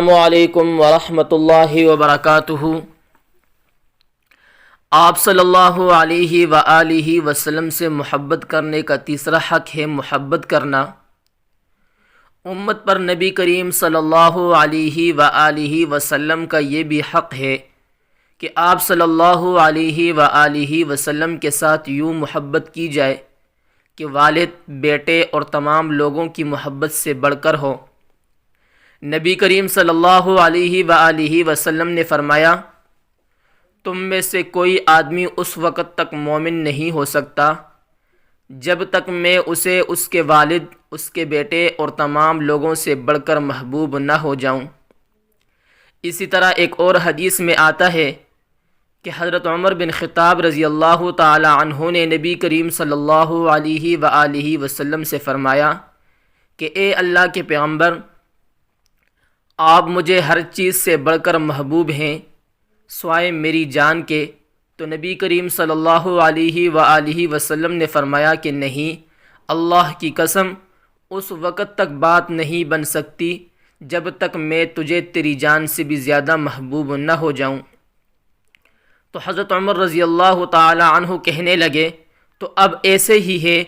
السلام علیکم ورحمۃ اللہ وبرکاتہ۔ آپ صلی اللہ علیہ وآلہ وسلم سے محبت کرنے کا تیسرا حق ہے محبت کرنا۔ امت پر نبی کریم صلی اللہ علیہ وآلہ وسلم کا یہ بھی حق ہے کہ آپ صلی اللہ علیہ وآلہ وسلم کے ساتھ یوں محبت کی جائے کہ والد، بیٹے اور تمام لوگوں کی محبت سے بڑھ کر ہو۔ نبی کریم صلی اللہ علیہ وآلہ وسلم نے فرمایا، تم میں سے کوئی آدمی اس وقت تک مومن نہیں ہو سکتا جب تک میں اسے اس کے والد، اس کے بیٹے اور تمام لوگوں سے بڑھ کر محبوب نہ ہو جاؤں۔ اسی طرح ایک اور حدیث میں آتا ہے کہ حضرت عمر بن خطاب رضی اللہ تعالی عنہ نے نبی کریم صلی اللہ علیہ وآلہ وسلم سے فرمایا کہ اے اللہ کے پیغمبر، آپ مجھے ہر چیز سے بڑھ کر محبوب ہیں سوائے میری جان کے۔ تو نبی کریم صلی اللہ علیہ وآلہ وسلم نے فرمایا کہ نہیں، اللہ کی قسم اس وقت تک بات نہیں بن سکتی جب تک میں تجھے تیری جان سے بھی زیادہ محبوب نہ ہو جاؤں۔ تو حضرت عمر رضی اللہ تعالی عنہ کہنے لگے، تو اب ایسے ہی ہے،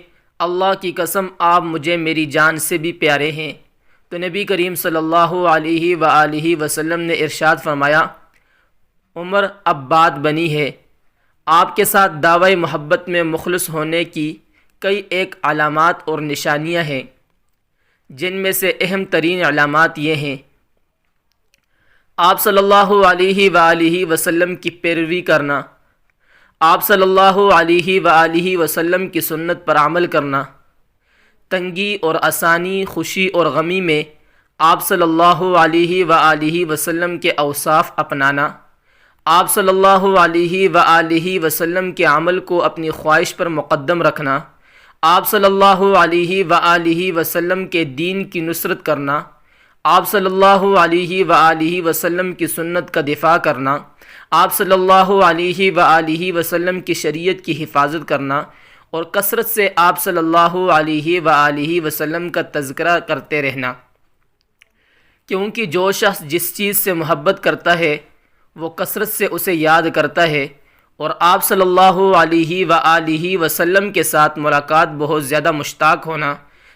اللہ کی قسم آپ مجھے میری جان سے بھی پیارے ہیں۔ تو نبی کریم صلی اللہ علیہ وآلہ وسلم نے ارشاد فرمایا، عمر اب بات بنی ہے، آپ کے ساتھ دعوی محبت میں مخلص ہونے کی کئی ایک علامات اور نشانیاں ہیں، جن میں سے اہم ترین علامات یہ ہیں: آپ صلی اللہ علیہ وآلہ وسلم کی پیروی کرنا، آپ صلی اللہ علیہ وآلہ وسلم کی سنت پر عمل کرنا، تنگی اور آسانی، خوشی اور غمی میں آپ صلی اللہ علیہ وآلہ وسلم کے اوصاف اپنانا، آپ صلی اللہ علیہ وآلہ وسلم کے عمل کو اپنی خواہش پر مقدم رکھنا، آپ صلی اللہ علیہ وآلہ وسلم کے دین کی نصرت کرنا، آپ صلی اللہ علیہ وآلہ وسلم کی سنت کا دفاع کرنا، آپ صلی اللہ علیہ وآلہ وسلم کی شریعت کی حفاظت کرنا، اور کثرت سے آپ صلی اللہ علیہ وآلہ وسلم کا تذکرہ کرتے رہنا، کیونکہ جو شخص جس چیز سے محبت کرتا ہے وہ کثرت سے اسے یاد کرتا ہے، اور آپ صلی اللہ علیہ وآلہ وسلم کے ساتھ ملاقات بہت زیادہ مشتاق ہونا،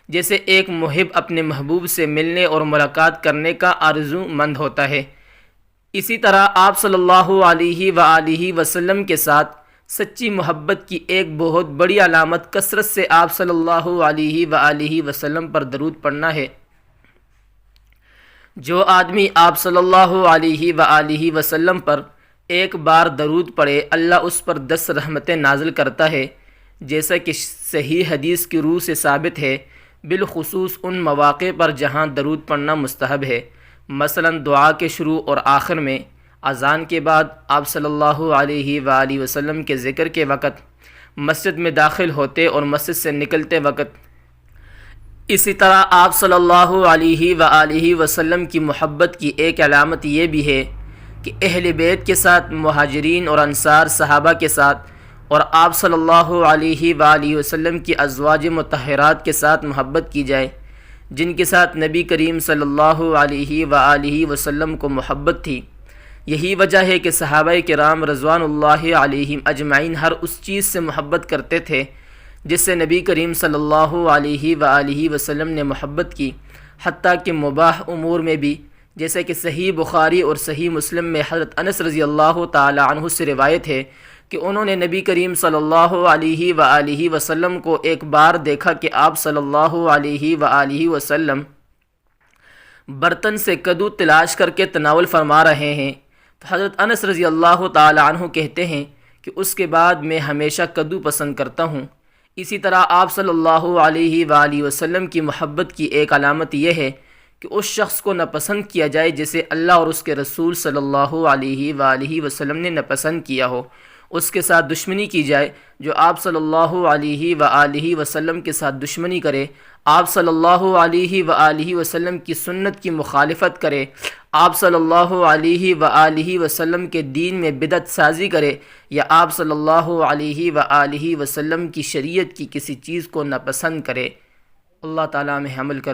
جیسے ایک محب اپنے محبوب سے ملنے اور ملاقات کرنے کا آرزو مند ہوتا ہے۔ اسی طرح آپ صلی اللہ علیہ وآلہ وسلم کے ساتھ سچی محبت کی ایک بہت بڑی علامت کثرت سے آپ صلی اللہ علیہ وآلہ وسلم پر درود پڑھنا ہے۔ جو آدمی آپ صلی اللہ علیہ وآلہ وسلم پر ایک بار درود پڑھے، اللہ اس پر 10 رحمتیں نازل کرتا ہے، جیسا کہ صحیح حدیث کی روح سے ثابت ہے، بالخصوص ان مواقع پر جہاں درود پڑھنا مستحب ہے، مثلا دعا کے شروع اور آخر میں، اذان کے بعد، آپ صلی اللہ علیہ وآلہ وسلم کے ذکر کے وقت، مسجد میں داخل ہوتے اور مسجد سے نکلتے وقت۔ اسی طرح آپ صلی اللہ علیہ وآلہ وسلم کی محبت کی ایک علامت یہ بھی ہے کہ اہل بیت کے ساتھ، مہاجرین اور انصار صحابہ کے ساتھ، اور آپ صلی اللہ علیہ وآلہ وسلم کی ازواج مطہرات کے ساتھ محبت کی جائے، جن کے ساتھ نبی کریم صلی اللہ علیہ وآلہ وسلم کو محبت تھی۔ یہی وجہ ہے کہ صحابہ کرام رضوان اللہ علیہم اجمعین ہر اس چیز سے محبت کرتے تھے جس سے نبی کریم صلی اللہ علیہ وآلہ وسلم نے محبت کی، حتیٰ کہ مباح امور میں بھی، جیسے کہ صحیح بخاری اور صحیح مسلم میں حضرت انس رضی اللہ تعالی عنہ سے روایت ہے کہ انہوں نے نبی کریم صلی اللہ علیہ وآلہ وسلم کو ایک بار دیکھا کہ آپ صلی اللہ علیہ وآلہ وسلم برتن سے کدو تلاش کر کے تناول فرما رہے ہیں۔ تو حضرت انس رضی اللہ تعالی عنہ کہتے ہیں کہ اس کے بعد میں ہمیشہ کدو پسند کرتا ہوں۔ اسی طرح آپ صلی اللہ علیہ وآلہ وسلم کی محبت کی ایک علامت یہ ہے کہ اس شخص کو ناپسند کیا جائے جسے اللہ اور اس کے رسول صلی اللہ علیہ وآلہ وسلم نے ناپسند کیا ہو، اس کے ساتھ دشمنی کی جائے۔ جو آپ صلی اللہ علیہ وآلہ وسلم کے ساتھ دشمنی کرے، آپ صلی اللہ علیہ وآلہ وسلم کی سنت کی مخالفت کرے، آپ صلی اللہ علیہ وآلہ وسلم کے دین میں بدعت سازی کرے، یا آپ صلی اللہ علیہ وآلہ وسلم کی شریعت کی کسی چیز کو ناپسند کرے، اللہ تعالیٰ میں عمل کرنے